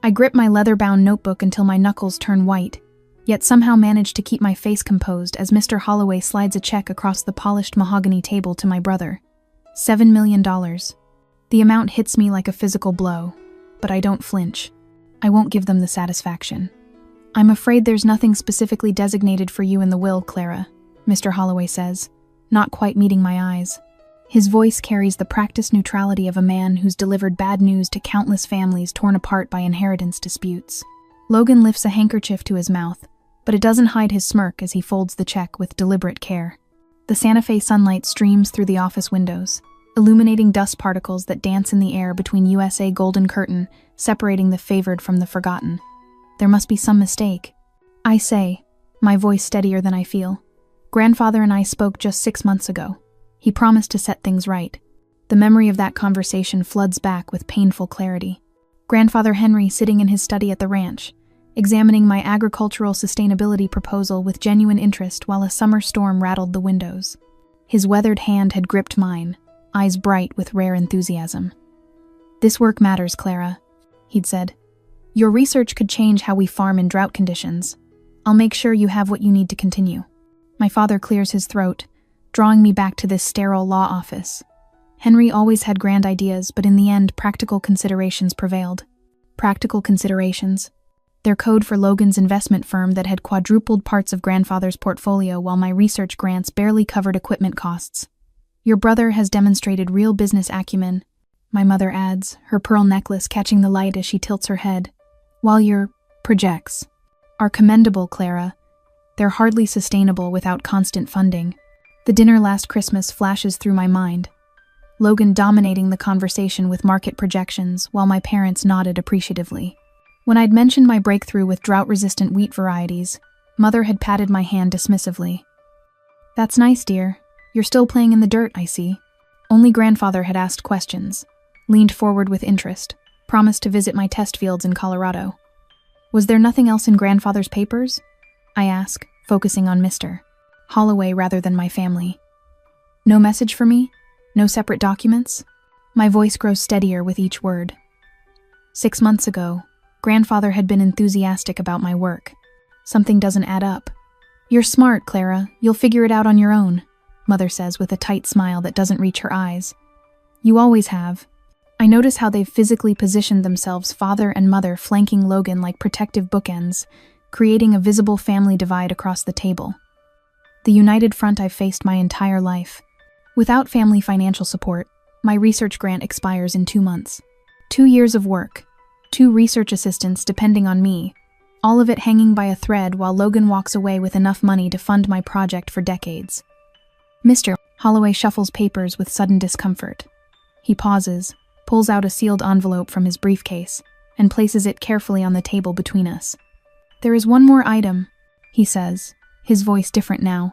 I grip my leather-bound notebook until my knuckles turn white, yet somehow manage to keep my face composed as Mr. Holloway slides a check across the polished mahogany table to my brother. $7 million. The amount hits me like a physical blow, but I don't flinch. I won't give them the satisfaction. I'm afraid there's nothing specifically designated for you in the will, Clara, Mr. Holloway says, not quite meeting my eyes. His voice carries the practiced neutrality of a man who's delivered bad news to countless families torn apart by inheritance disputes. Logan lifts a handkerchief to his mouth, but it doesn't hide his smirk as he folds the check with deliberate care. The Santa Fe sunlight streams through the office windows, illuminating dust particles that dance in the air between USA golden curtain, separating the favored from the forgotten. There must be some mistake. I say, my voice steadier than I feel. Grandfather and I spoke just 6 months ago. He promised to set things right. The memory of that conversation floods back with painful clarity. Grandfather Henry sitting in his study at the ranch, examining my agricultural sustainability proposal with genuine interest while a summer storm rattled the windows. His weathered hand had gripped mine, eyes bright with rare enthusiasm. "This work matters, Clara," he'd said. "Your research could change how we farm in drought conditions. I'll make sure you have what you need to continue." My father clears his throat, drawing me back to this sterile law office. Henry always had grand ideas, but in the end, practical considerations prevailed. Practical considerations. Their code for Logan's investment firm that had quadrupled parts of grandfather's portfolio while my research grants barely covered equipment costs. "Your brother has demonstrated real business acumen," my mother adds, her pearl necklace catching the light as she tilts her head. "While your projects are commendable, Clara, they're hardly sustainable without constant funding." The dinner last Christmas flashes through my mind, Logan dominating the conversation with market projections while my parents nodded appreciatively. When I'd mentioned my breakthrough with drought-resistant wheat varieties, Mother had patted my hand dismissively. "That's nice, dear. You're still playing in the dirt, I see." Only Grandfather had asked questions, leaned forward with interest, promised to visit my test fields in Colorado. "Was there nothing else in Grandfather's papers?" I ask, focusing on Mr. Holloway rather than my family. "No message for me? No separate documents?" My voice grows steadier with each word. 6 months ago, Grandfather had been enthusiastic about my work. Something doesn't add up. "You're smart, Clara. You'll figure it out on your own," Mother says with a tight smile that doesn't reach her eyes. "You always have." I notice how they've physically positioned themselves, father and mother flanking Logan like protective bookends, creating a visible family divide across the table. The united front I've faced my entire life. Without family financial support, my research grant expires in 2 months. 2 years of work, 2 research assistants depending on me, all of it hanging by a thread while Logan walks away with enough money to fund my project for decades. Mr. Holloway shuffles papers with sudden discomfort. He pauses, pulls out a sealed envelope from his briefcase, and places it carefully on the table between us. "There is one more item," he says, his voice different now.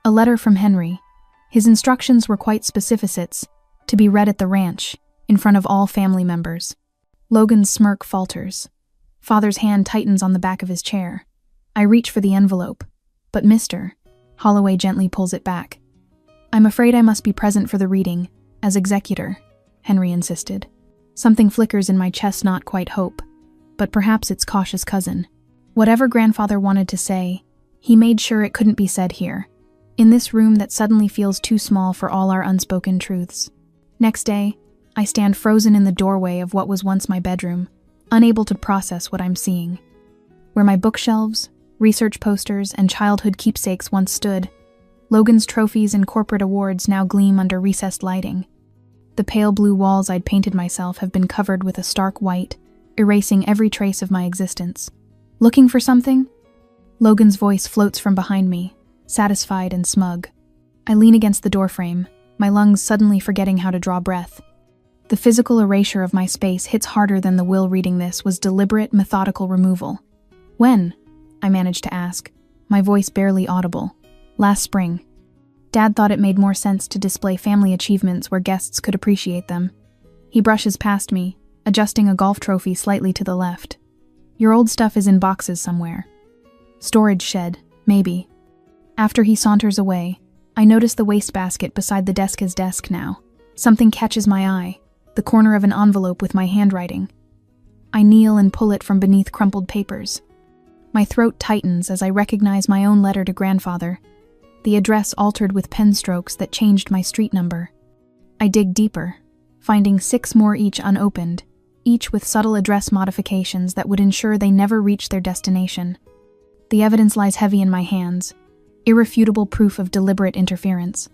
"A letter from Henry. His instructions were quite specific, to be read at the ranch, in front of all family members." Logan's smirk falters. Father's hand tightens on the back of his chair. I reach for the envelope, but Mr. Holloway gently pulls it back. "I'm afraid I must be present for the reading, as executor," Henry insisted. Something flickers in my chest, not quite hope, but perhaps its cautious cousin. Whatever Grandfather wanted to say, he made sure it couldn't be said here, in this room that suddenly feels too small for all our unspoken truths. Next day, I stand frozen in the doorway of what was once my bedroom, unable to process what I'm seeing. Where my bookshelves, research posters, and childhood keepsakes once stood, Logan's trophies and corporate awards now gleam under recessed lighting. The pale blue walls I'd painted myself have been covered with a stark white, erasing every trace of my existence. "Looking for something?" Logan's voice floats from behind me, satisfied and smug. I lean against the doorframe, my lungs suddenly forgetting how to draw breath. The physical erasure of my space hits harder than the will reading this was deliberate, methodical removal. "When?" I managed to ask, my voice barely audible. "Last spring." Dad thought it made more sense to display family achievements where guests could appreciate them. He brushes past me, adjusting a golf trophy slightly to the left. "Your old stuff is in boxes somewhere." "Storage shed, maybe." After he saunters away, I notice the wastebasket beside the his desk now. Something catches my eye, the corner of an envelope with my handwriting. I kneel and pull it from beneath crumpled papers. My throat tightens as I recognize my own letter to grandfather, the address altered with pen strokes that changed my street number. I dig deeper, finding 6 more each unopened, each with subtle address modifications that would ensure they never reach their destination. The evidence lies heavy in my hands, irrefutable proof of deliberate interference.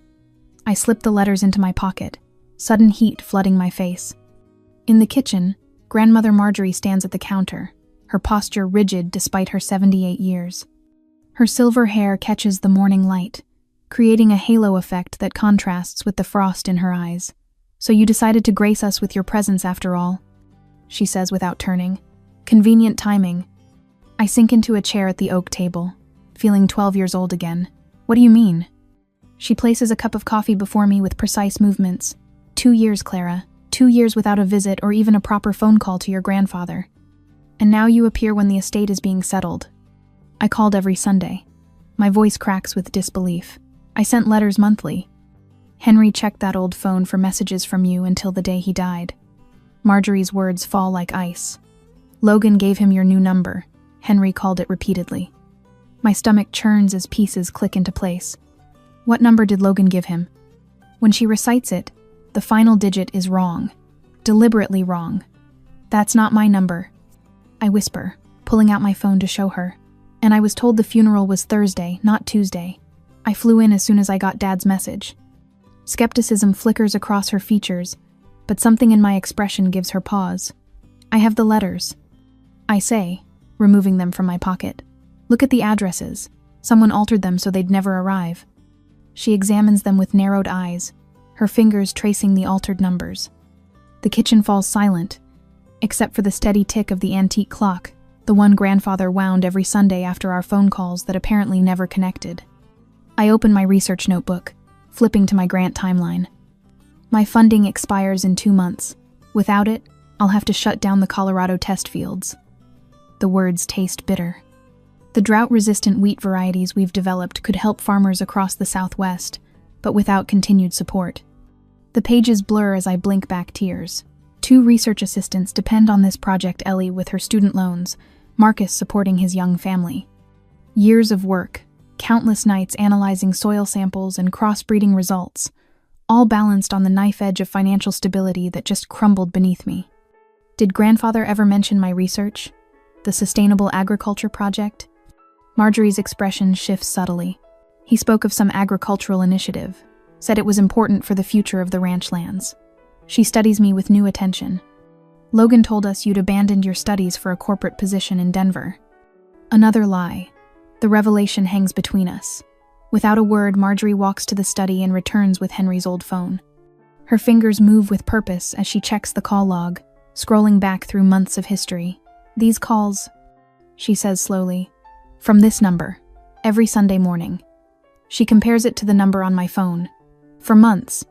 I slip the letters into my pocket, sudden heat flooding my face. In the kitchen, Grandmother Marjorie stands at the counter, her posture rigid despite her 78 years. Her silver hair catches the morning light, creating a halo effect that contrasts with the frost in her eyes. "So you decided to grace us with your presence after all," she says without turning. "Convenient timing." I sink into a chair at the oak table, feeling 12 years old again. "What do you mean?" She places a cup of coffee before me with precise movements. 2 years, Clara. 2 years without a visit or even a proper phone call to your grandfather. And now you appear when the estate is being settled. I called every Sunday. My voice cracks with disbelief. I sent letters monthly. Henry checked that old phone for messages from you until the day he died. Marjorie's words fall like ice. Logan gave him your new number. Henry called it repeatedly. My stomach churns as pieces click into place. What number did Logan give him? When she recites it, the final digit is wrong. Deliberately wrong. "That's not my number," I whisper, pulling out my phone to show her. "And I was told the funeral was Thursday, not Tuesday. I flew in as soon as I got Dad's message." Skepticism flickers across her features, but something in my expression gives her pause. "I have the letters," I say, removing them from my pocket. "Look at the addresses. Someone altered them so they'd never arrive." She examines them with narrowed eyes, her fingers tracing the altered numbers. The kitchen falls silent, except for the steady tick of the antique clock, the one grandfather wound every Sunday after our phone calls that apparently never connected. I open my research notebook, flipping to my grant timeline. My funding expires in 2 months. Without it, I'll have to shut down the Colorado test fields. The words taste bitter. The drought-resistant wheat varieties we've developed could help farmers across the Southwest, but without continued support. The pages blur as I blink back tears. 2 research assistants depend on this project, Ellie with her student loans, Marcus supporting his young family. Years of work, countless nights analyzing soil samples and crossbreeding results, all balanced on the knife edge of financial stability that just crumbled beneath me. Did grandfather ever mention my research? The Sustainable Agriculture Project? Marjorie's expression shifts subtly. He spoke of some agricultural initiative, said it was important for the future of the ranch lands. She studies me with new attention. "Logan told us you'd abandoned your studies for a corporate position in Denver." Another lie. The revelation hangs between us. Without a word, Marjorie walks to the study and returns with Henry's old phone. Her fingers move with purpose as she checks the call log, scrolling back through months of history. "These calls," she says slowly, "from this number, every Sunday morning." She compares it to the number on my phone. For months.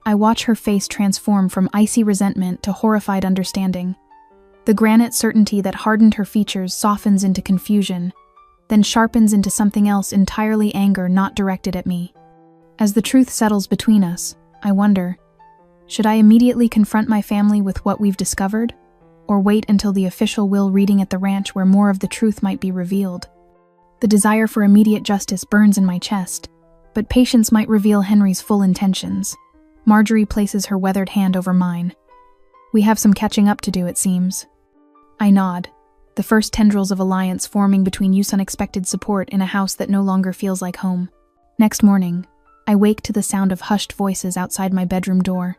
I watch her face transform from icy resentment to horrified understanding. The granite certainty that hardened her features softens into confusion, then sharpens into something else entirely, anger not directed at me. As the truth settles between us, I wonder, should I immediately confront my family with what we've discovered, or wait until the official will reading at the ranch where more of the truth might be revealed? The desire for immediate justice burns in my chest, but patience might reveal Henry's full intentions. Marjorie places her weathered hand over mine. "We have some catching up to do, it seems." I nod, the first tendrils of alliance forming between you's unexpected support in a house that no longer feels like home. Next morning, I wake to the sound of hushed voices outside my bedroom door.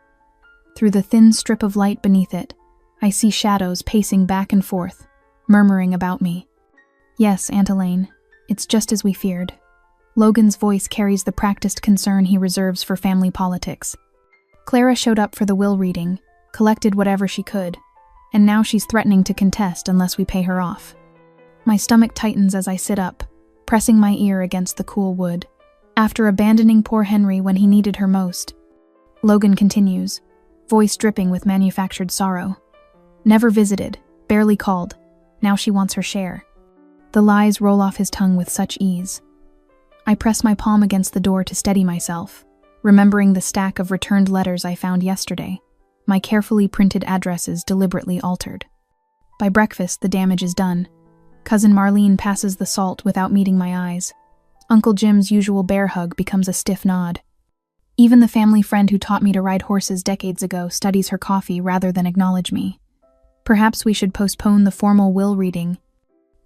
Through the thin strip of light beneath it, I see shadows pacing back and forth, murmuring about me. "Yes, Aunt Elaine, it's just as we feared." Logan's voice carries the practiced concern he reserves for family politics. "Clara showed up for the will reading, collected whatever she could, and now she's threatening to contest unless we pay her off." My stomach tightens as I sit up, pressing my ear against the cool wood. After abandoning poor Henry when he needed her most. Logan continues, voice dripping with manufactured sorrow. "Never visited, barely called. Now she wants her share." The lies roll off his tongue with such ease. I press my palm against the door to steady myself, remembering the stack of returned letters I found yesterday, my carefully printed addresses deliberately altered. By breakfast, the damage is done. Cousin Marlene passes the salt without meeting my eyes. Uncle Jim's usual bear hug becomes a stiff nod. Even the family friend who taught me to ride horses decades ago studies her coffee rather than acknowledge me. Perhaps we should postpone the formal will reading,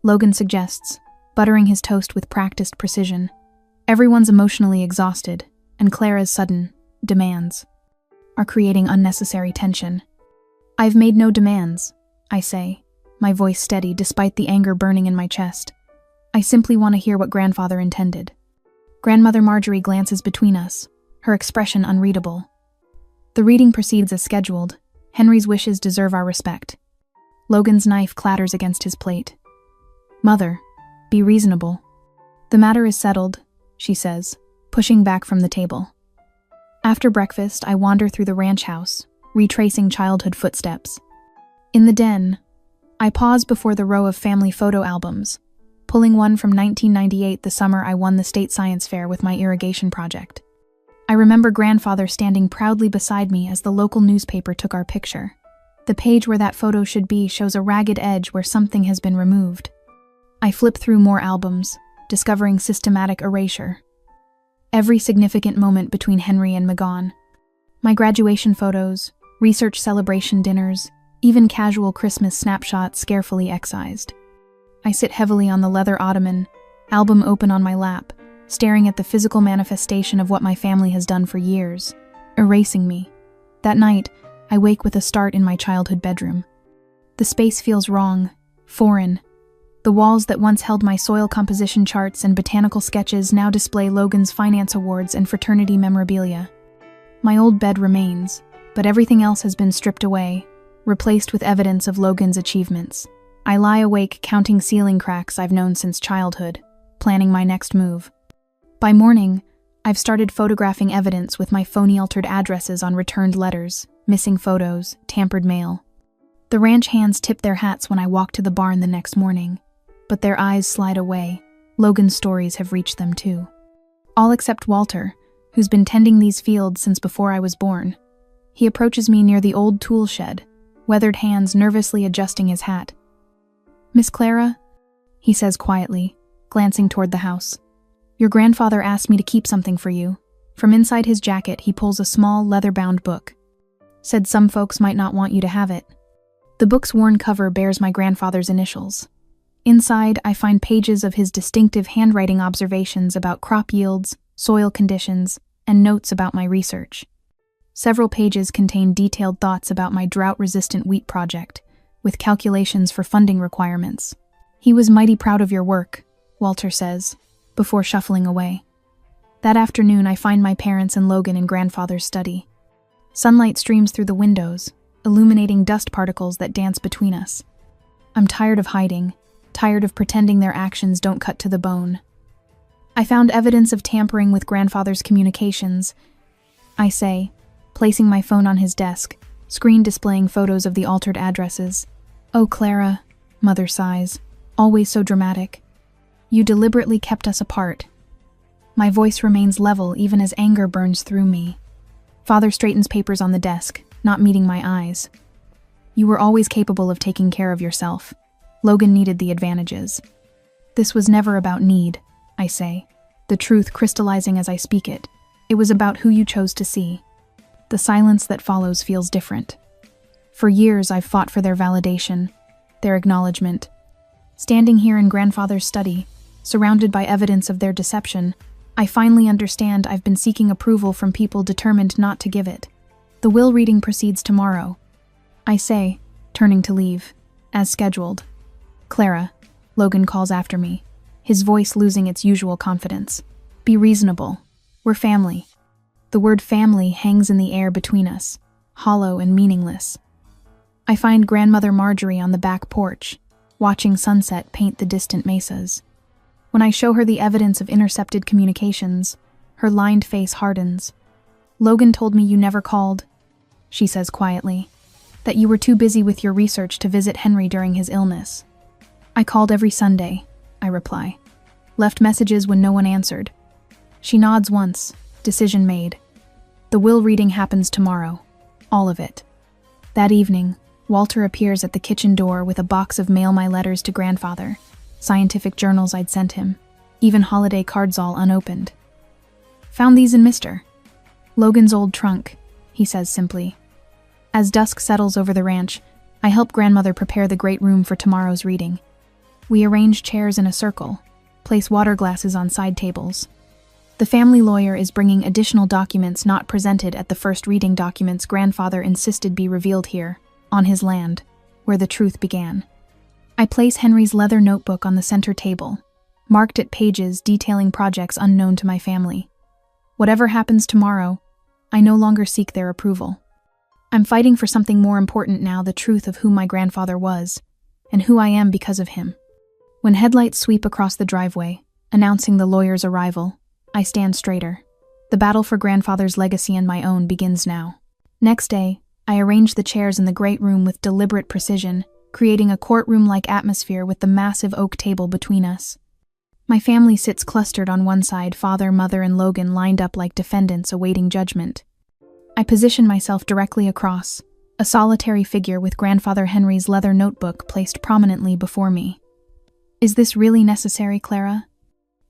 Logan suggests, buttering his toast with practiced precision. Everyone's emotionally exhausted, and Clara's sudden demands are creating unnecessary tension. I've made no demands, I say, my voice steady despite the anger burning in my chest. I simply want to hear what grandfather intended. Grandmother Marjorie glances between us, her expression unreadable. The reading proceeds as scheduled. Henry's wishes deserve our respect. Logan's knife clatters against his plate. Mother, be reasonable. The matter is settled, she says, pushing back from the table. After breakfast, I wander through the ranch house, retracing childhood footsteps. In the den, I pause before the row of family photo albums, pulling one from 1998, the summer I won the state science fair with my irrigation project. I remember grandfather standing proudly beside me as the local newspaper took our picture. The page where that photo should be shows a ragged edge where something has been removed. I flip through more albums, discovering systematic erasure. Every significant moment between Henry and Megan. My graduation photos, research celebration dinners, even casual Christmas snapshots carefully excised. I sit heavily on the leather ottoman, album open on my lap, staring at the physical manifestation of what my family has done for years, erasing me. That night, I wake with a start in my childhood bedroom. The space feels wrong, foreign. The walls that once held my soil composition charts and botanical sketches now display Logan's finance awards and fraternity memorabilia. My old bed remains, but everything else has been stripped away, replaced with evidence of Logan's achievements. I lie awake counting ceiling cracks I've known since childhood, planning my next move. By morning, I've started photographing evidence with my phony-altered addresses on returned letters, missing photos, tampered mail. The ranch hands tip their hats when I walk to the barn the next morning, but their eyes slide away. Logan's stories have reached them too. All except Walter, who's been tending these fields since before I was born. He approaches me near the old tool shed, weathered hands nervously adjusting his hat. "Miss Clara," he says quietly, glancing toward the house. "Your grandfather asked me to keep something for you." From inside his jacket, he pulls a small, leather-bound book. "Said some folks might not want you to have it." The book's worn cover bears my grandfather's initials. Inside, I find pages of his distinctive handwriting observations about crop yields, soil conditions, and notes about my research. Several pages contain detailed thoughts about my drought-resistant wheat project, with calculations for funding requirements. "He was mighty proud of your work," Walter says, before shuffling away. That afternoon, I find my parents and Logan in grandfather's study. Sunlight streams through the windows, illuminating dust particles that dance between us. I'm tired of hiding, tired of pretending their actions don't cut to the bone. "I found evidence of tampering with grandfather's communications," I say, placing my phone on his desk, screen displaying photos of the altered addresses. "Oh, Clara," Mother sighs, always so dramatic. "You deliberately kept us apart." My voice remains level even as anger burns through me. Father straightens papers on the desk, not meeting my eyes. "You were always capable of taking care of yourself. Logan needed the advantages." "This was never about need," I say, the truth crystallizing as I speak it. "It was about who you chose to see." The silence that follows feels different. For years, I've fought for their validation, their acknowledgement. Standing here in grandfather's study, surrounded by evidence of their deception, I finally understand I've been seeking approval from people determined not to give it. The will reading proceeds tomorrow, I say, turning to leave, as scheduled. "Clara," Logan calls after me, his voice losing its usual confidence. "Be reasonable. We're family." The word family hangs in the air between us, hollow and meaningless. I find grandmother Marjorie on the back porch, watching sunset paint the distant mesas. When I show her the evidence of intercepted communications, her lined face hardens. "Logan told me you never called," she says quietly, "that you were too busy with your research to visit Henry during his illness." "I called every Sunday," I reply. "Left messages when no one answered." She nods once, decision made. The will reading happens tomorrow. All of it. That evening, Walter appears at the kitchen door with a box of mail my letters to grandfather, scientific journals I'd sent him, even holiday cards all unopened. Found these in Mr. Logan's old trunk, he says simply. As dusk settles over the ranch, I help grandmother prepare the great room for tomorrow's reading. We arrange chairs in a circle, place water glasses on side tables. The family lawyer is bringing additional documents not presented at the first reading. Documents grandfather insisted be revealed here, on his land, where the truth began. I place Henry's leather notebook on the center table, marked at pages detailing projects unknown to my family. Whatever happens tomorrow, I no longer seek their approval. I'm fighting for something more important now, the truth of who my grandfather was, and who I am because of him. When headlights sweep across the driveway, announcing the lawyer's arrival, I stand straighter. The battle for grandfather's legacy and my own begins now. Next day, I arrange the chairs in the great room with deliberate precision, creating a courtroom-like atmosphere with the massive oak table between us. My family sits clustered on one side, father, mother, and Logan lined up like defendants awaiting judgment. I position myself directly across, a solitary figure with grandfather Henry's leather notebook placed prominently before me. Is this really necessary, Clara?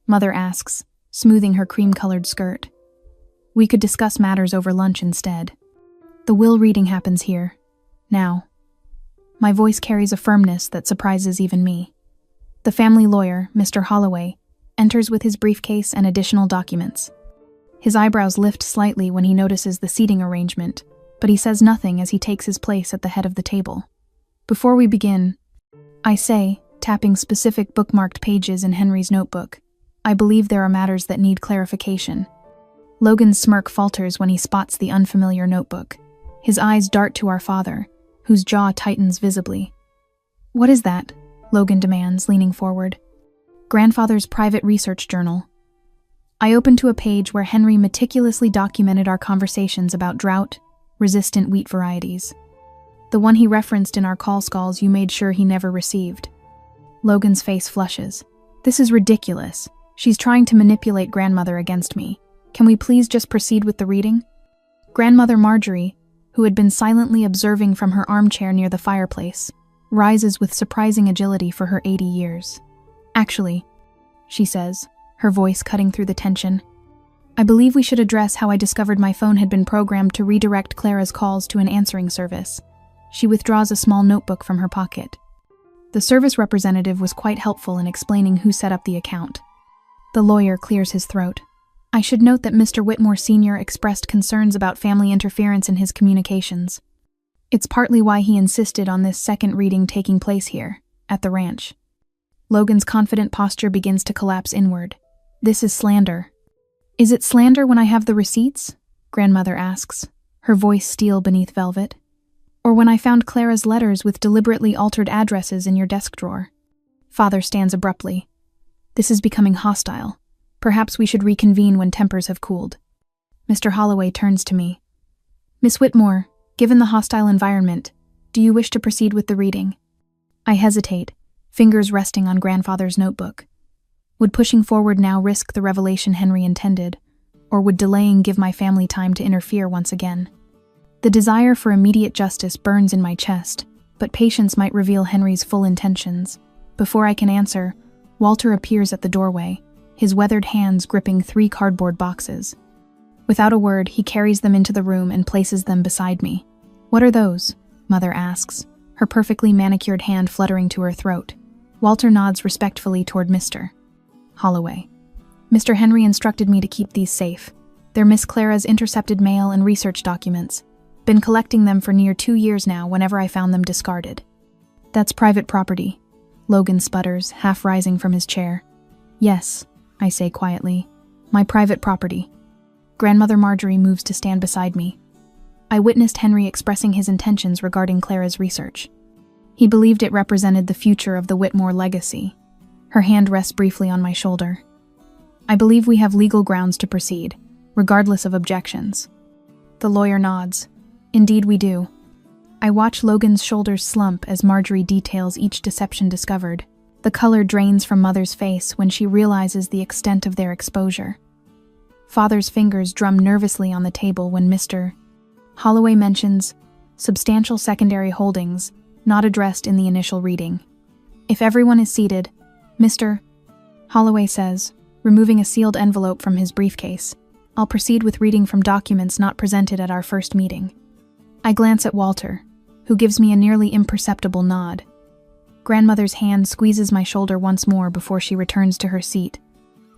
Mother asks, smoothing her cream-colored skirt. We could discuss matters over lunch instead. The will reading happens here, now. My voice carries a firmness that surprises even me. The family lawyer, Mr. Holloway, enters with his briefcase and additional documents. His eyebrows lift slightly when he notices the seating arrangement, but he says nothing as he takes his place at the head of the table. Before we begin, I say, tapping specific bookmarked pages in Henry's notebook, I believe there are matters that need clarification. Logan's smirk falters when he spots the unfamiliar notebook. His eyes dart to our father, whose jaw tightens visibly. What is that? Logan demands, leaning forward. Grandfather's private research journal. I open to a page where Henry meticulously documented our conversations about drought-resistant wheat varieties. The one he referenced in our call skulls you made sure he never received. Logan's face flushes. This is ridiculous. She's trying to manipulate grandmother against me. Can we please just proceed with the reading? Grandmother Marjorie, who had been silently observing from her armchair near the fireplace, rises with surprising agility for her 80 years. Actually, she says, her voice cutting through the tension, I believe we should address how I discovered my phone had been programmed to redirect Clara's calls to an answering service. She withdraws a small notebook from her pocket. The service representative was quite helpful in explaining who set up the account. The lawyer clears his throat. I should note that Mr. Whitmore Sr. expressed concerns about family interference in his communications. It's partly why he insisted on this second reading taking place here, at the ranch. Logan's confident posture begins to collapse inward. This is slander. Is it slander when I have the receipts? Grandmother asks, her voice steel beneath velvet. Or when I found Clara's letters with deliberately altered addresses in your desk drawer? Father stands abruptly. This is becoming hostile. Perhaps we should reconvene when tempers have cooled. Mr. Holloway turns to me. Miss Whitmore, given the hostile environment, do you wish to proceed with the reading? I hesitate, fingers resting on grandfather's notebook. Would pushing forward now risk the revelation Henry intended, or would delaying give my family time to interfere once again? The desire for immediate justice burns in my chest, but patience might reveal Henry's full intentions. Before I can answer, Walter appears at the doorway, his weathered hands gripping 3 cardboard boxes. Without a word, he carries them into the room and places them beside me. What are those? Mother asks, her perfectly manicured hand fluttering to her throat. Walter nods respectfully toward Mr. Holloway. Mr. Henry instructed me to keep these safe. They're Miss Clara's intercepted mail and research documents. Been collecting them for near 2 years now whenever I found them discarded. That's private property, Logan sputters, half rising from his chair. Yes, I say quietly. My private property. Grandmother Marjorie moves to stand beside me. I witnessed Henry expressing his intentions regarding Clara's research. He believed it represented the future of the Whitmore legacy. Her hand rests briefly on my shoulder. I believe we have legal grounds to proceed, regardless of objections. The lawyer nods. Indeed we do. I watch Logan's shoulders slump as Marjorie details each deception discovered. The color drains from Mother's face when she realizes the extent of their exposure. Father's fingers drum nervously on the table when Mr. Holloway mentions substantial secondary holdings, not addressed in the initial reading. If everyone is seated, Mr. Holloway says, removing a sealed envelope from his briefcase, I'll proceed with reading from documents not presented at our first meeting. I glance at Walter, who gives me a nearly imperceptible nod. Grandmother's hand squeezes my shoulder once more before she returns to her seat.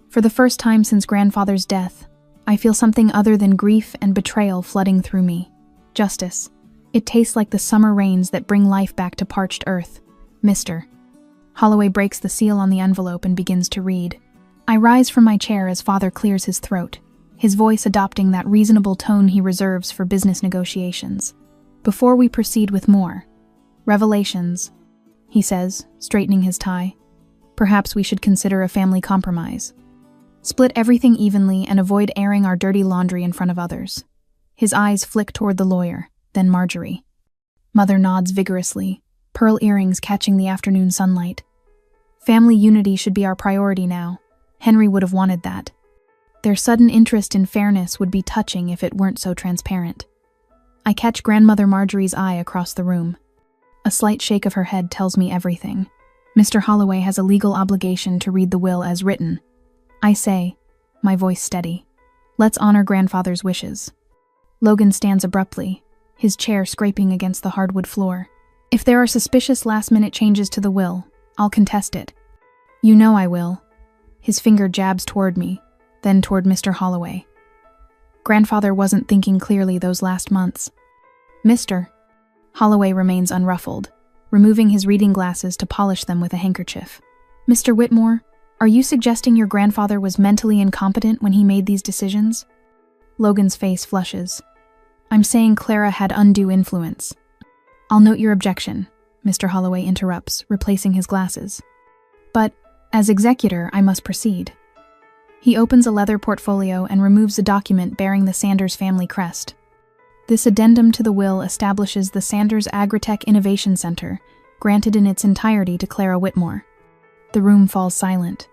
For the first time since grandfather's death, I feel something other than grief and betrayal flooding through me. Justice. It tastes like the summer rains that bring life back to parched earth. Mr. Holloway breaks the seal on the envelope and begins to read. I rise from my chair as father clears his throat, his voice adopting that reasonable tone he reserves for business negotiations. Before we proceed with more revelations, he says, straightening his tie, perhaps we should consider a family compromise. Split everything evenly and avoid airing our dirty laundry in front of others. His eyes flick toward the lawyer, then Marjorie. Mother nods vigorously, pearl earrings catching the afternoon sunlight. Family unity should be our priority now. Henry would have wanted that. Their sudden interest in fairness would be touching if it weren't so transparent. I catch Grandmother Marjorie's eye across the room. A slight shake of her head tells me everything. Mr. Holloway has a legal obligation to read the will as written. I say, my voice steady, let's honor grandfather's wishes. Logan stands abruptly, his chair scraping against the hardwood floor. If there are suspicious last-minute changes to the will, I'll contest it. You know I will. His finger jabs toward me, then toward Mr. Holloway. Grandfather wasn't thinking clearly those last months. Mr. Holloway remains unruffled, removing his reading glasses to polish them with a handkerchief. Mr. Whitmore, are you suggesting your grandfather was mentally incompetent when he made these decisions? Logan's face flushes. I'm saying Clara had undue influence. I'll note your objection, Mr. Holloway interrupts, replacing his glasses. But, as executor, I must proceed. He opens a leather portfolio and removes a document bearing the Sanders family crest. This addendum to the will establishes the Sanders Agritech Innovation Center, granted in its entirety to Clara Whitmore. The room falls silent.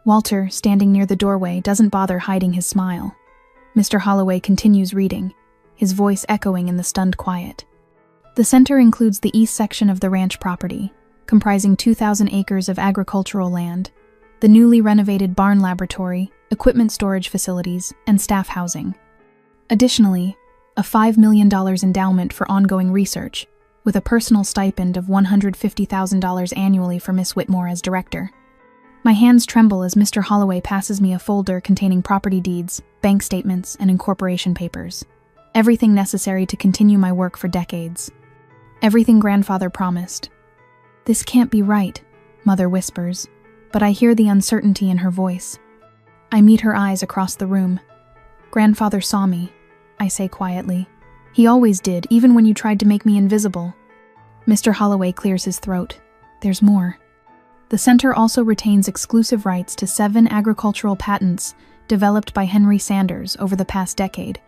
Walter, standing near the doorway, doesn't bother hiding his smile. Mr. Holloway continues reading, his voice echoing in the stunned quiet. The center includes the east section of the ranch property, comprising 2,000 acres of agricultural land, the newly renovated barn laboratory, equipment storage facilities, and staff housing. Additionally, a $5 million endowment for ongoing research, with a personal stipend of $150,000 annually for Miss Whitmore as director. My hands tremble as Mr. Holloway passes me a folder containing property deeds, bank statements, and incorporation papers. Everything necessary to continue my work for decades. Everything grandfather promised. This can't be right, Mother whispers, but I hear the uncertainty in her voice. I meet her eyes across the room. Grandfather saw me, I say quietly. He always did, even when you tried to make me invisible. Mr. Holloway clears his throat. There's more. The center also retains exclusive rights to 7 agricultural patents developed by Henry Sanders over the past decade,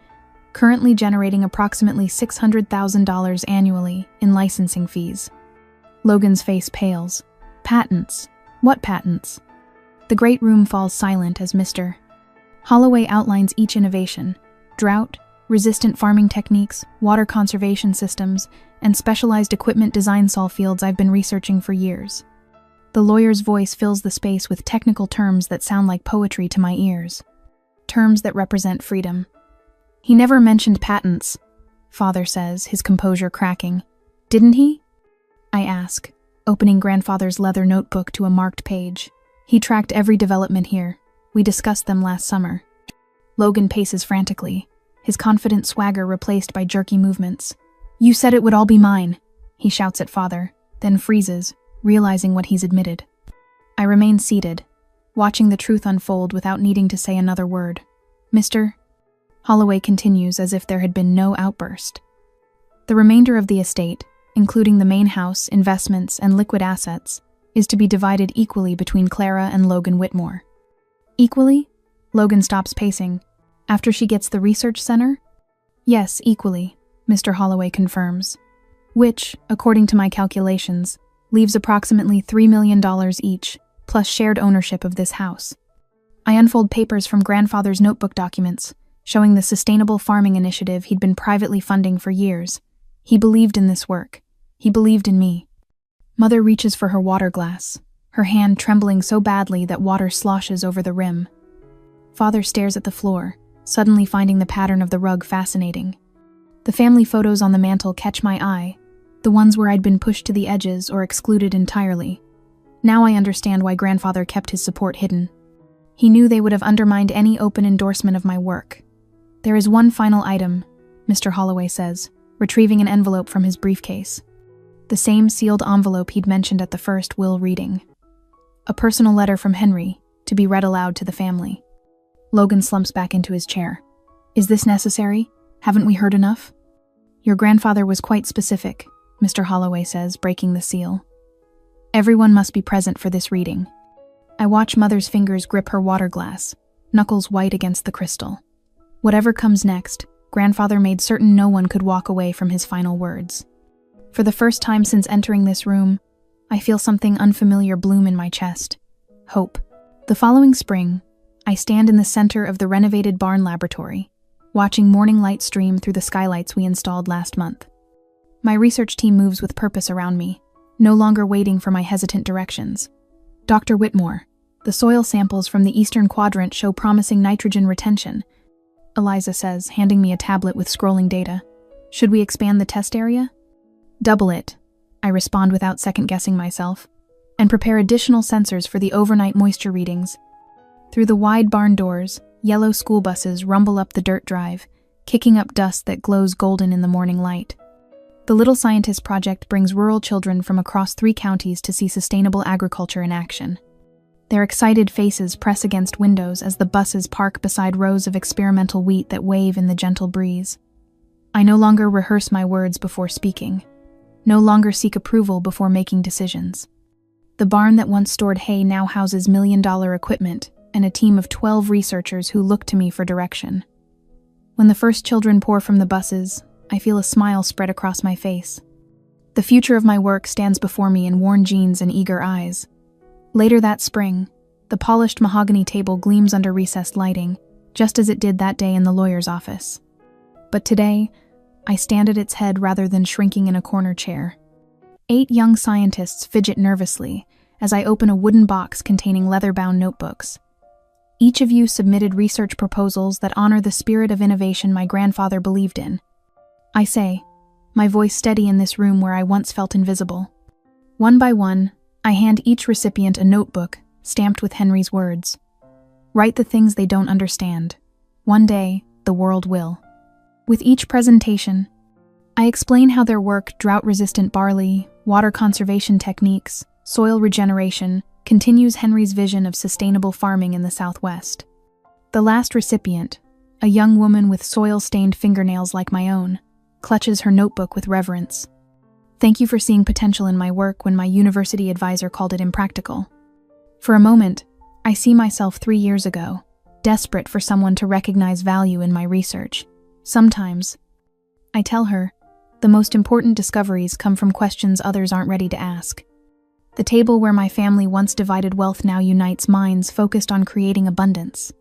currently generating approximately $600,000 annually in licensing fees. Logan's face pales. Patents? What patents? The great room falls silent as Mr. Holloway outlines each innovation: drought, resistant farming techniques, water conservation systems, and specialized equipment design solve fields I've been researching for years. The lawyer's voice fills the space with technical terms that sound like poetry to my ears. Terms that represent freedom. He never mentioned patents, Father says, his composure cracking. Didn't he? I ask, opening Grandfather's leather notebook to a marked page. He tracked every development here. We discussed them last summer. Logan paces frantically, his confident swagger replaced by jerky movements. You said it would all be mine, he shouts at Father, then freezes, realizing what he's admitted. I remain seated, watching the truth unfold without needing to say another word. Mr. Holloway continues as if there had been no outburst. The remainder of the estate, including the main house, investments, and liquid assets, is to be divided equally between Clara and Logan Whitmore. Equally? Logan stops pacing. After she gets the research center? Yes, equally, Mr. Holloway confirms. Which, according to my calculations, leaves approximately $3 million each, plus shared ownership of this house. I unfold papers from Grandfather's notebook documents, showing the sustainable farming initiative he'd been privately funding for years. He believed in this work. He believed in me. Mother reaches for her water glass, her hand trembling so badly that water sloshes over the rim. Father stares at the floor, suddenly finding the pattern of the rug fascinating. The family photos on the mantel catch my eye, the ones where I'd been pushed to the edges or excluded entirely. Now I understand why grandfather kept his support hidden. He knew they would have undermined any open endorsement of my work. There is one final item, Mr. Holloway says, retrieving an envelope from his briefcase. The same sealed envelope he'd mentioned at the first will reading. A personal letter from Henry, to be read aloud to the family. Logan slumps back into his chair. Is this necessary? Haven't we heard enough? Your grandfather was quite specific, Mr. Holloway says, breaking the seal. Everyone must be present for this reading. I watch Mother's fingers grip her water glass, knuckles white against the crystal. Whatever comes next, grandfather made certain no one could walk away from his final words. For the first time since entering this room, I feel something unfamiliar bloom in my chest. Hope. The following spring, I stand in the center of the renovated barn laboratory, watching morning light stream through the skylights we installed last month. My research team moves with purpose around me, no longer waiting for my hesitant directions. Dr. Whitmore, the soil samples from the eastern quadrant show promising nitrogen retention, Eliza says, handing me a tablet with scrolling data. Should we expand the test area? Double it, I respond without second-guessing myself, and prepare additional sensors for the overnight moisture readings. Through the wide barn doors, yellow school buses rumble up the dirt drive, kicking up dust that glows golden in the morning light. The Little Scientist Project brings rural children from across 3 counties to see sustainable agriculture in action. Their excited faces press against windows as the buses park beside rows of experimental wheat that wave in the gentle breeze. I no longer rehearse my words before speaking, no longer seek approval before making decisions. The barn that once stored hay now houses million-dollar equipment and a team of 12 researchers who look to me for direction. When the first children pour from the buses, I feel a smile spread across my face. The future of my work stands before me in worn jeans and eager eyes. Later that spring, the polished mahogany table gleams under recessed lighting, just as it did that day in the lawyer's office. But today, I stand at its head rather than shrinking in a corner chair. 8 young scientists fidget nervously as I open a wooden box containing leather-bound notebooks. Each of you submitted research proposals that honor the spirit of innovation my grandfather believed in. I say, my voice steady in this room where I once felt invisible. One by one, I hand each recipient a notebook stamped with Henry's words. Write the things they don't understand. One day, the world will. With each presentation, I explain how their work, drought-resistant barley, water conservation techniques, soil regeneration, continues Henry's vision of sustainable farming in the Southwest. The last recipient, a young woman with soil-stained fingernails like my own, clutches her notebook with reverence. Thank you for seeing potential in my work when my university advisor called it impractical. For a moment, I see myself 3 years ago, desperate for someone to recognize value in my research. Sometimes, I tell her, the most important discoveries come from questions others aren't ready to ask. The table where my family once divided wealth now unites minds focused on creating abundance.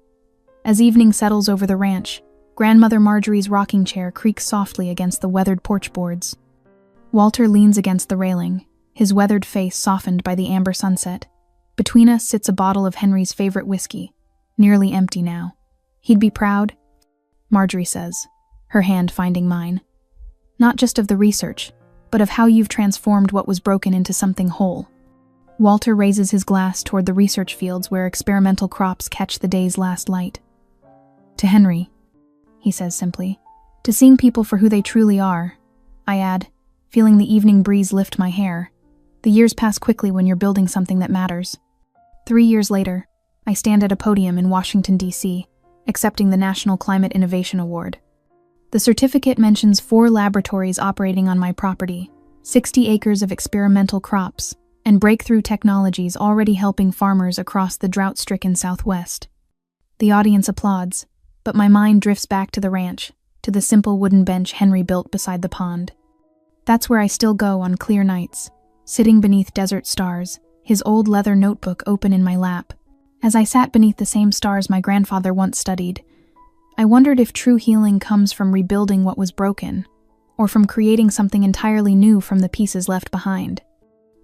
As evening settles over the ranch, Grandmother Marjorie's rocking chair creaks softly against the weathered porch boards. Walter leans against the railing, his weathered face softened by the amber sunset. Between us sits a bottle of Henry's favorite whiskey, nearly empty now. He'd be proud, Marjorie says, her hand finding mine. Not just of the research, but of how you've transformed what was broken into something whole. Walter raises his glass toward the research fields where experimental crops catch the day's last light. To Henry, he says simply, to seeing people for who they truly are, I add, feeling the evening breeze lift my hair. The years pass quickly when you're building something that matters. 3 years later, I stand at a podium in Washington, D.C., accepting the National Climate Innovation Award. The certificate mentions 4 laboratories operating on my property, 60 acres of experimental crops, and breakthrough technologies already helping farmers across the drought-stricken Southwest. The audience applauds, but my mind drifts back to the ranch, to the simple wooden bench Henry built beside the pond. That's where I still go on clear nights, sitting beneath desert stars, his old leather notebook open in my lap. As I sat beneath the same stars my grandfather once studied, I wondered if true healing comes from rebuilding what was broken, or from creating something entirely new from the pieces left behind?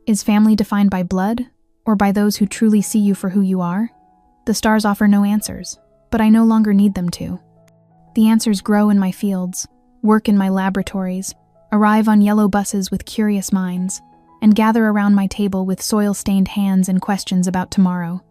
Is family defined by blood, or by those who truly see you for who you are? The stars offer no answers, but I no longer need them to. The answers grow in my fields, work in my laboratories, arrive on yellow buses with curious minds, and gather around my table with soil-stained hands and questions about tomorrow.